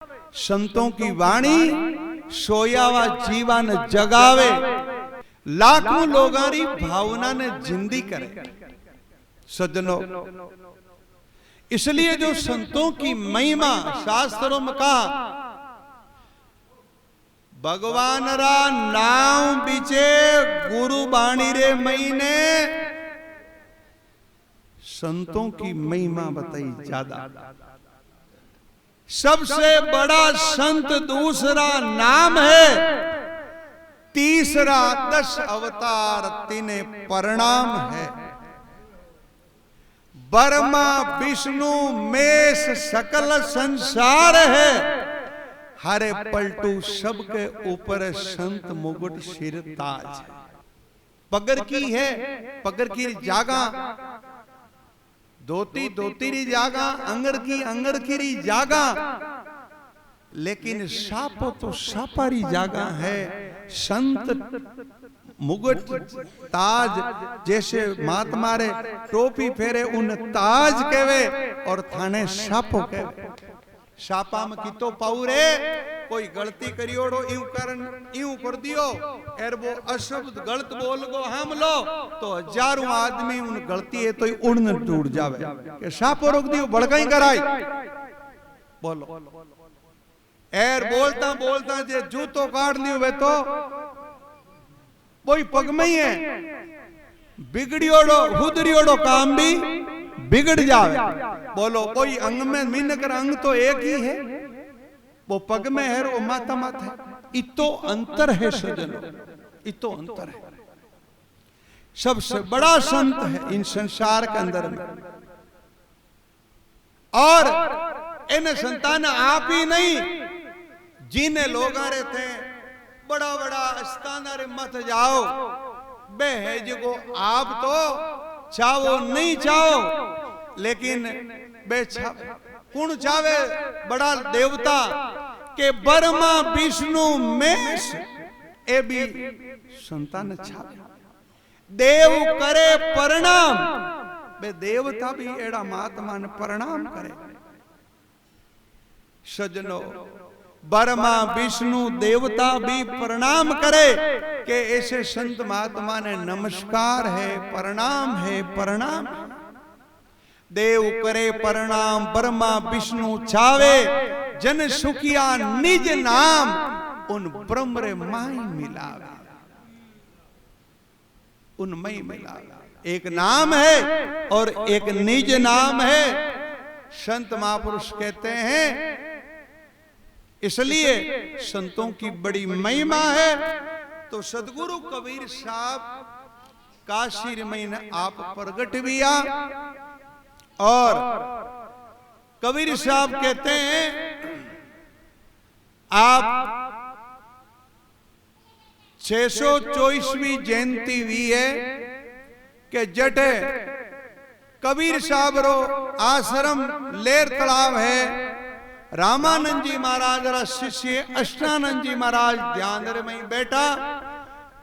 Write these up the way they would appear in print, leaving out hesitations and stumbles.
संतों की वाणी सोयावा जीवन जगावे, लाखों लोगारी भावना ने जिंदी करे। सज्जनों, इसलिए जो संतों की महिमा शास्त्रों में कहा, भगवान रा नाम बीचे गुरु बाणी रे महीने संतों की महिमा बताई ज्यादा। सबसे बड़ा संत दूसरा नाम है, तीसरा 10 अवतार तीने प्रणाम है। ब्रह्मा विष्णु मेष सकल संसार है, हरे पलटू सबके ऊपर संत मुकुट सिर ताज। पगर की है, पगर की जागा, धोती धोती री जागा, अंगर की री जागा, लेकिन सापो तो सापारी जागा है। संत मुकुट ताज जैसे महात्मा रे टोपी फेरे उन ताज कहवे, और थाने सापो कहवे। सापा में कितो पाऊ रे, कोई गलती करियोड़ो यूं कर दियो, एर वो अशब्द गलत बोल गो हम लो तो हजारों आदमी उन गलती है तो उड़न टूट जावे के सापो रोक दियो बड़काई कराई। बोलो, एर बोलता बोलता जे जूतो काट लियो वे तो कोई पग में ही है, बिगड़ियोड़ो हुदरियोड़ो काम भी बिगड़ जावे। बोलो, कोई अंग में मिनकर अंग तो एक ही है, वो पग में है, वो माता माता है। इतो अंतर है सज्जनों, इतो अंतर है। सबसे बड़ा संत है इन संसार के अंदर में, और इन संतान आप ही नहीं, जिन्हें लोग आ रहे थे बड़ा बड़ा स्थान रे मत जाओ बे है जो आप तो चाहो नहीं चाहो, लेकिन बे कौन चावे बड़ा देवता के ब्रह्मा विष्णु मेष ए भी संतान छावे। देव करे प्रणाम, बे देवता भी एड़ा महात्मा ने प्रणाम करे। सज्जनों, ब्रह्मा विष्णु देवता भी प्रणाम करे कि ऐसे संत महात्मा ने नमस्कार है, प्रणाम है, प्रणाम। देव करे प्रणाम, ब्रह्मा विष्णु चावे, जन सुखिया निज नाम, उन ब्रह्म रे माई मिलावे, उन मई मिलावे। एक नाम है और एक निज नाम है। संत महापुरुष कहते हैं, इसलिए संतों की बड़ी महिमा है। तो सदगुरु कबीर साहब काशी में आप प्रगट हुआ, और कबीर साहब कहते हैं आप 624वीं जयंती हुई है कि जटे कबीर साहब रो आश्रम लेर तालाब है। रामानंद जी महाराज रा शिष्य अष्टानंद जी महाराज ध्यान में बैठा,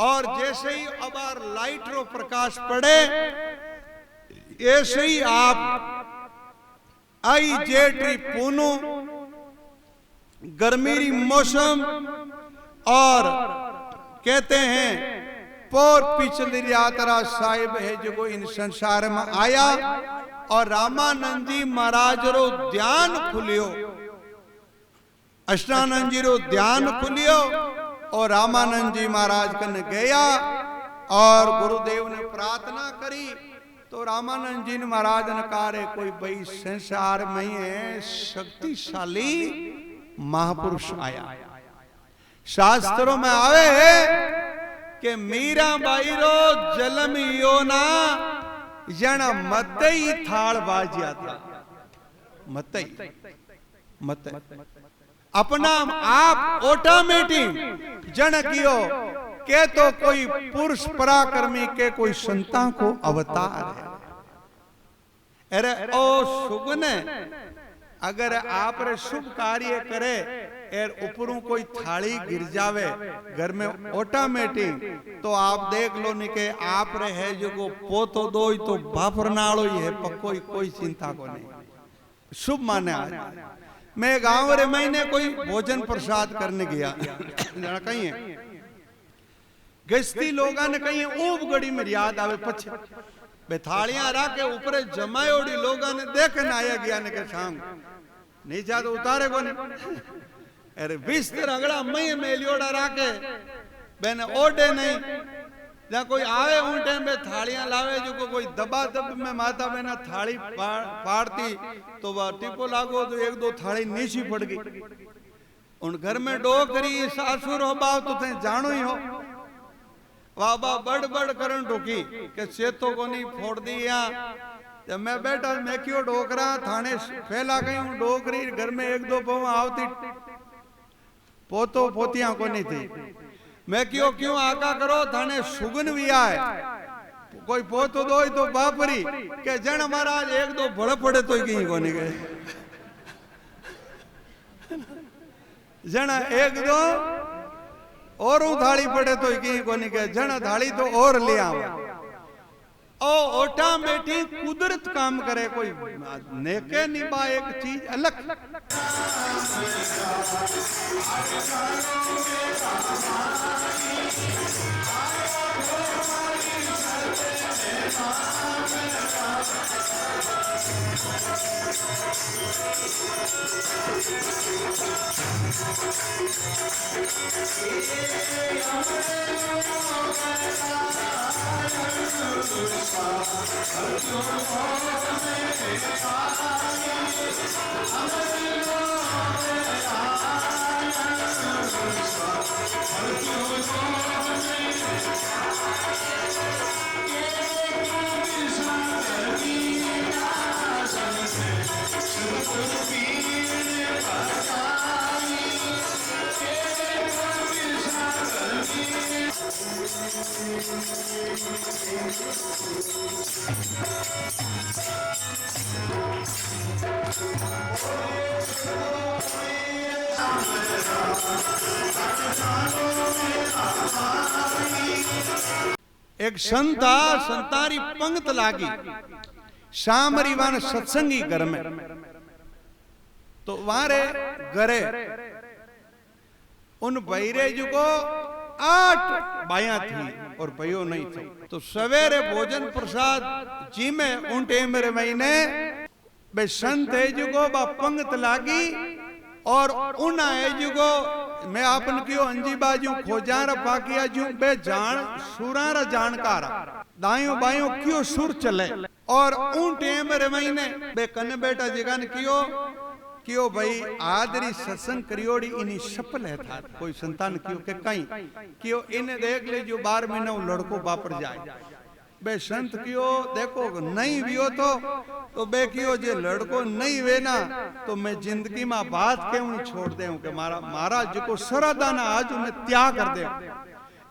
और जैसे ही अबार लाइट रो प्रकाश पड़े, ऐसे ही आप आई जेठी पूनो गर्मी री मौसम, और कहते हैं पोर पिछली यात्रा साहिब है जो इन संसार में आया, और रामानंद जी महाराज रो ध्यान खुलियो, अष्टानंद जी रो ध्यान खुलियो, और रामानंद जी महाराज कन गया, और गुरुदेव ने प्रार्थना करी। तो रामानंद जी ने महाराज ने कहा, कोई भाई संसार में है शक्तिशाली महापुरुष आया। शास्त्रों में आवे है कि मीरा बाई रो जलम योना जन मतई थाल बाजिया था। मतई अपना आप ऑटोमेटिक जन कियो के तो कोई पुरुष पराक्रमी के कोई संता को अवतार है। अरे ओ सुगने, अगर आप रे शुभ कार्य करे एर ऊपरों कोई थाली गिर जावे घर में ऑटोमेटिक, तो आप देख लो नहीं के आप रे है जो को पोतो दो तो बाफरनालो ही है, कोई चिंता को नहीं, शुभ माने आज। मैं गांव रे महीने कोई भोजन प्रसाद करने गया जना कहीं है गश्ती लोगा ने कहीं ऊब गड़ी में याद आवे पछ बे थालियां राके ऊपर जमायोड़ी लोगा ने देखने आया गया ने के शाम नीचा तो उतारे को ने अरे बिस्तर अगला मई मेलियोड़ा राके बेने ओडे नहीं जहाँ कोई आवे उन टाइम पे थालियां लावे जो कोई दबा दब में माता बहना थाली पाड़ती तो वह टिपो लागो तो एक दो थाली नीची पड़ गई उन घर में डोकरी सासुर हो बाव तो थे जानो ही हो वाह वाह बड़ बड़ करन ठोकी के सेतो को नहीं फोड़ दी यहाँ जब मैं बैठा मैं क्यों डोकरा थाने फैला गई हूँ डोकरी घर में एक दो पाँव आवती पोतो पोतियां को नहीं थी मैं क्यों आका करो थाने सुगन भी आए कोई पोतो दो तो बापरी के जन महाराज एक दो भड़ पड़े तो कहीं को नहीं गए जन एक दो और थाली पड़े तो कहीं को नहीं गए जन थाली तो और ले आओ ओ ओटा बैठी कुदरत काम करे कोई नेके निभा एक चीज अलग एक संता संतारी पंगत लागी शामरी वान सत्संगी घर में तो वारे घरे उन बैरे जी को 8 बाया थी और भयो नहीं थी तो सवेरे भोजन प्रसाद जी में उन टेम रे महीने बे संत है जी को बा पंगत लागी और उन है जी को मैं आपन क्यों अंजी बाजू खोजार पाकिया जू बे जान सुरार जानकार दायो बायो क्यों सुर चले और उन टेम रे महीने बे कने बेटा जिगन क्यों भाई आदरी सत्संग करियोड़ी इनी सफल है था कोई संतान क्यों के कहीं क्यों इन्हें देख ले जो 12 महीना लड़को बापर जाए बे संत क्यों देखो नहीं वियो तो बे क्यों जे लड़को नहीं वे ना तो मैं जिंदगी में बात क्यों छोड़ दे कि मारा जो सरादाना आज उन्हें त्याग कर दे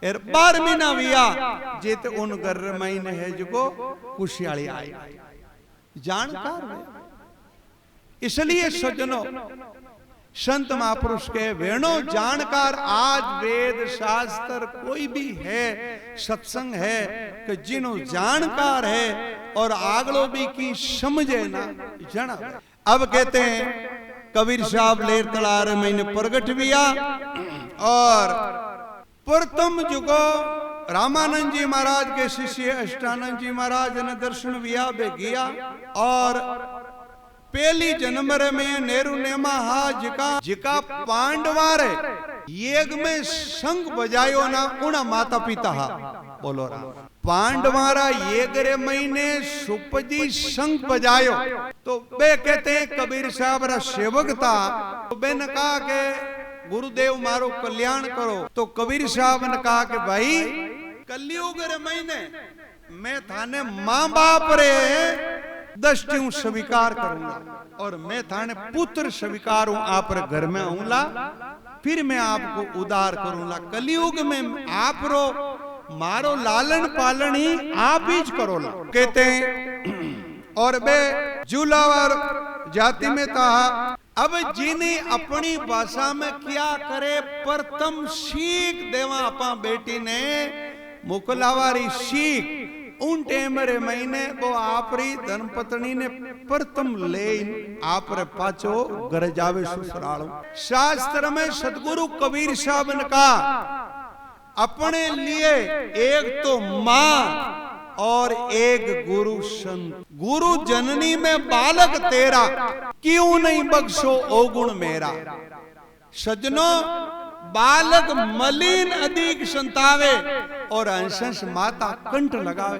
एर 12 महीना विया जेते उन घर महीने है जो खुशियाली आई जानकार है इसलिए सज्जनों संत महापुरुष के वेणो जानकार आज वेद शास्त्र कोई भी है सत्संग है कि जिन्हों जानकार है और आगलो भी की समझे ना जना अब कहते हैं कबीर साहब लेर तलार मैंने प्रगट किया और प्रथम जुगो रामानंद जी महाराज के शिष्य अष्टानंद जी महाराज ने दर्शन विया बे गया और पहली जनमरे में नेहरू नेमा हा जिका पांडवारे येग में शंख बजायो ना उना माता पिता हा बोलो राम पांडवारा येग रे महीने सुपजी शंख बजायो तो बे कहते हैं कबीर साहब रा सेवक था तो बे ने कहा के गुरुदेव मारो कल्याण करो तो कबीर साहब ने कहा कि भाई कलयुग रे महीने मैं थाने माँ बाप रे दृष्टियों स्वीकार करूंगा और मैं थाने पुत्र स्वीकार हूं आप घर में आऊंगा फिर मैं आपको उदार करूंगा कलयुग में आप रो मारो लालन पालन ही आप ही करो कहते हैं और बे जुलावर जाति में कहा अब जिन्हें अपनी भाषा में क्या करे प्रथम सीख देवा अपा बेटी ने मुकलावारी सीख उन टेम रे महीने वो आपरी धर्मपत्नी ने प्रथम ले आप रे पाचो घर जावे ससुराल। शास्त्र में सतगुरु कबीर साहब ने कहा अपने लिए एक तो मां और एक गुरु संत। गुरु जननी में बालक तेरा, क्यों नहीं बख्शो ओगुण मेरा। सज्जनों, बालक मलिन अधिक संतावे और अंशंस माता कंठ लगावे।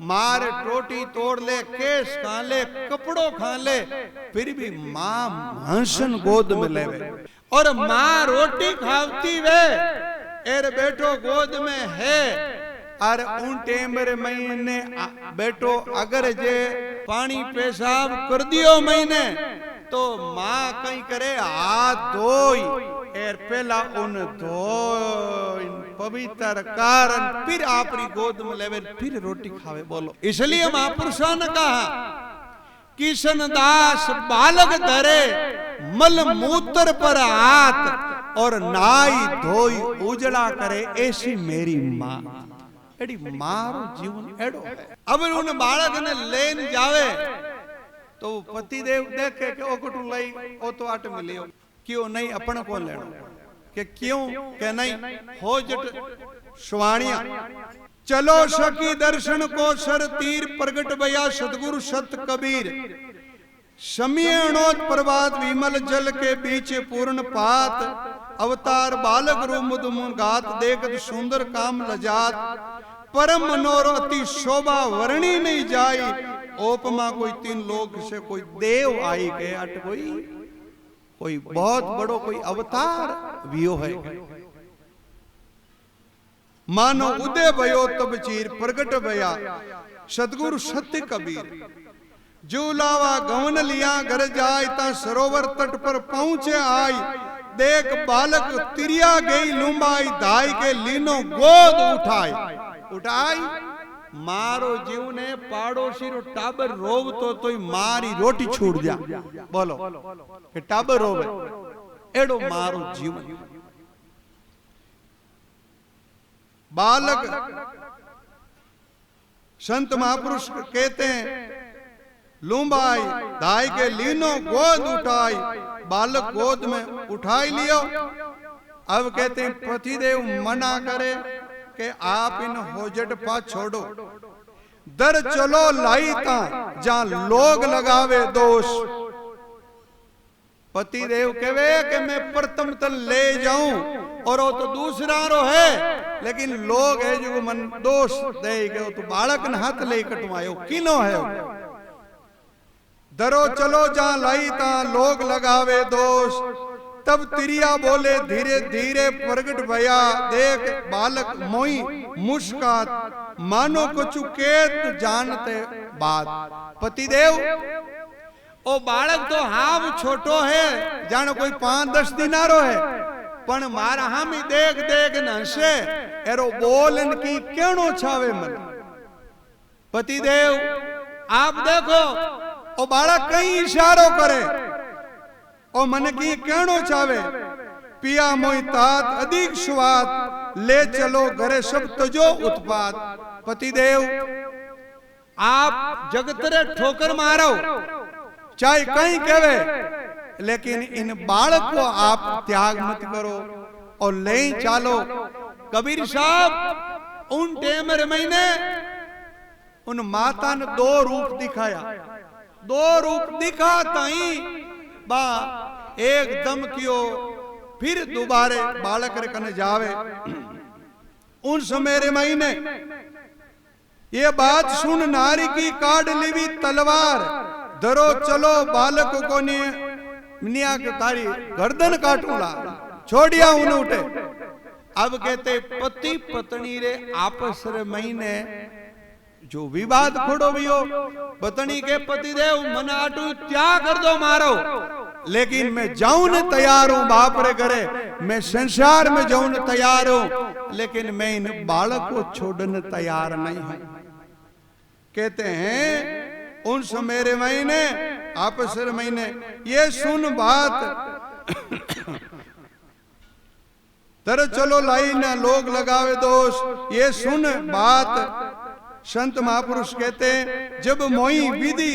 मार टोटी तोड़ ले, केस खा ले, कपड़ों खा ले, फिर भी मां हंसन गोद में लेवे। और मां रोटी खावती वे एर बेटो गोद में है। और उन टेमरे महीने बेटो अगर जे पानी पेशाब कर दियो महीने तो मां कहीं करे हाथ धोई एर पहला उन धोई पवित्र कारण फिर आपरी गोद में लेवे फिर रोटी खावे। बोलो, इसलिए महापुरुषों ने कहा किशन दास बालक धरे मल मूत्र पर हाथ और नाई धोई उजड़ा करे ऐसी मेरी मां। एडी मारो जीवन एडो है। अब उन बालक ने लेन जावे तो पति देव देखे कि ओकटू लई ओ तो आट में लियो, क्यों नहीं अपन को लेनो के क्यों के नहीं हो जट सुवाणिया। चलो सखी दर्शन को सर तीर प्रगट भया सतगुरु सत कबीर। समीणोत प्रभात विमल जल के बीच पूर्ण पात अवतार बालक रूप मुदमुन गात देखत सुंदर काम लजात परम मनोरथी शोभा वर्णी नहीं जाई। ओपमा कोई तीन लोग से कोई देव आई के अट कोई बहुत बड़ो कोई अवतार वियो है। मानो उदय भयो तब चीर प्रगट भया सतगुरु सत्य कबीर। जूलावा गवन लिया घर जाय ता सरोवर तट पर पहुंचे आई। देख बालक तिरिया गई लुम्बाई धाई के लीनो गोद उठाई। मारो जीव ने पाड़ोसी रो टाबर रोव तो मारी रोटी छूट जा। बोलो कि टाबर रोवे एडो मारो जीवन। बालक संत महापुरुष कहते हैं लुम्बाई धाई के लीनो गोद उठाई। बालक गोद में उठाई लियो। अब कहते हैं पतिदेव मना करे कि आप इन होजट पा छोड़ो, दर चलो लाई ता जहां लोग लगावे दोष। पति देव कहे कि मैं प्रथम तल ले जाऊं और वो तो दूसरा रो है, लेकिन लोग है जो मन दोष दे गए तो बालक ने हाथ ले कटवायो किनो है। दरो चलो जहां लाई ता लोग लगावे दोष। तब तिरिया बोले धीरे धीरे प्रगट भया। देख बालक मोई मुस्कात मानो कुछ केत जानते बात। पतिदेव ओ बालक तो हाव छोटो है जानो कोई 5-10 दिनारो है, पण मारा हम देख देख न हसे एरो बोलन की केणो छावे मन। पतिदेव आप देखो ओ बालक कहीं इशारो करे ओ मन की कहनो चावे। पिया मोई तात अधिक स्वाद ले चलो घरे सब तजो उत्पाद। पतिदेव आप जगत रे ठोकर मारो चाहे कहीं कहे, लेकिन इन बालक को आप त्याग मत करो और ले चालो। कबीर साहब उन टेमर महीने उन माता ने 2 रूप दिखाया। 2 रूप दिखा ताई बा एकदम कियो फिर दोबारे बालक रे कने जावे। उन समय रे महीने ये बात सुन नारी की काट लीवी तलवार। धरो चलो बालक को निया के तारी गर्दन काटूला छोड़िया उन उठे। अब कहते पति पत्नी रे आपस रे महीने जो विवाद खड़ो भी हो, पत्नी के पति देव मन आटू क्या कर दो मारो, लेकिन मैं जाऊं न तैयार हूं बाप रे घरे, मैं संसार में जाऊं न तैयार हूं, लेकिन मैं इन बालक को छोड़ने तैयार नहीं हूं। कहते हैं उन मेरे महीने आपस महीने ये सुन बात तर चलो लाई ना लोग लगावे दोष। ये सुन बात संत महापुरुष कहते हैं जब मोई विधि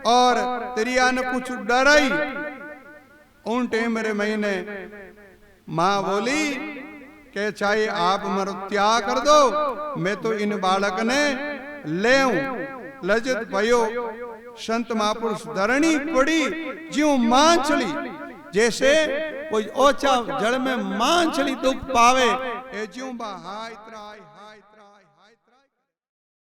और तेरिया ने कुछ डराई, उन टाइम मेरे महीने मां बोली के चाहे आप मरो त्याग कर दो, मैं तो इन बालक ने ले लजत भयो। संत महापुरुष धरणी पड़ी ज्यों मांछली, जैसे कोई ओछा जल में मांछली दुख पावे, ए ज्यों बा हाय त्राय हाय